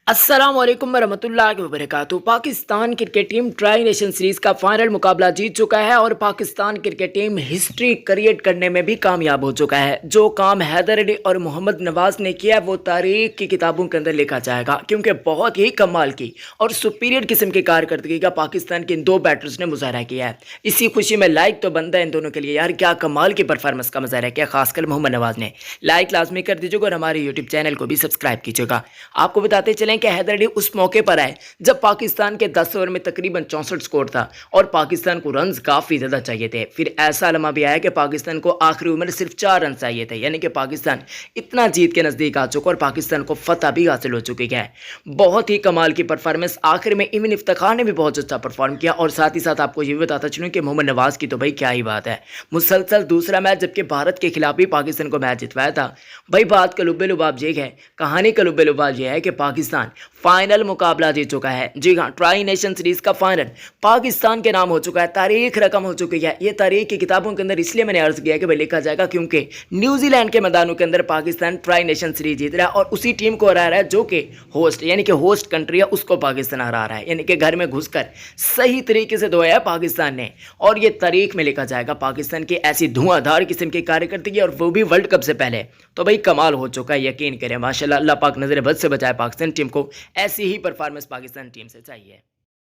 अस्सलाम वालेकुम रहमतुल्लाहि व बरकातुहू। Pakistan cricket team tri nation series का फाइनल मुकाबला जीत चुका है और Pakistan cricket team history create करने में भी कामयाब हो चुका है। जो काम हैदर अली और मोहम्मद नवाज ने किया है वो तारीख की किताबों के अंदर लिखा जाएगा, क्योंकि बहुत ही कमाल की और सुपीरियर किस्म की कारकर्दगी का पाकिस्तान के इन दो बैटर्स ने मुजाहरा किया है। इसी खुशी में लाइक तो बनता है इन दोनों के लिए यार, क्या कमाल की परफॉर्मेंस का मुजाहरा किया, खासकर मोहम्मद नवाज ने। लाइक लाजमी कर दीजिएगा और हमारे यूट्यूब चैनल को भी सब्सक्राइब कीजिएगा। आपको बताते चलें कि हैदर अली उस मौके पर आए जब पाकिस्तान के 10 ओवर में तकरीबन 64 स्कोर था और पाकिस्तान को रन्स काफ़ी ज़्यादा चाहिए थे। फिर ऐसा लम्हा भी आया कि पाकिस्तान को आखिरी ओवर में सिर्फ 4 रन चाहिए थे, यानी कि पाकिस्तान इतना जीत के नज़दीक आ चुका और पाकिस्तान को फतह भी हासिल हो चुकी है। बहुत ही कमाल की परफॉर्मेंस। आखिर में इमन इफ्तिखार ने भी बहुत अच्छा परफॉर्म किया और साथ ही साथ आपको ये भी बताता चलूँ कि मोहम्मद नवाज की तो भाई क्या ही बात है, मुसलसल दूसरा मैच जबकि भारत के खिलाफ भी पाकिस्तान को मैच जितवाया था। भाई बात का लुब्बे लुबाब ये है, कहानी का लुब्बे लुबाब ये है कि पाकिस्तान फाइनल मुकाबला जीत चुका है। जी हाँ, ट्राई नेशन सीरीज का फाइनल पाकिस्तान के नाम हो चुका है, तारीख रकम हो चुकी है। ये तारीख की किताबों के अंदर इसलिए मैंने अर्ज किया कि भाई लिखा जाएगा क्योंकि न्यूजीलैंड के मैदानों के अंदर पाकिस्तान ट्राई नेशन सीरीज जीत रहा है और उसी टीम को हरा रहा है जो कि होस्ट यानी कि होस्ट कंट्री है, उसको पाकिस्तान हरा रहा है, यानी कि घर में घुसकर सही तरीके से धोया है पाकिस्तान ने। और ये तारीख में लिखा जाएगा पाकिस्तान की ऐसी धुआंधार किस्म की कार्यकर्दगी और वो भी वर्ल्ड कप से पहले। तो भाई कमाल हो चुका है, यकीन करें माशाल्लाह। अल्लाह पाक नजर बद से बचाए पाकिस्तान टीम को। ऐसी ही परफॉर्मेंस पाकिस्तान टीम से चाहिए।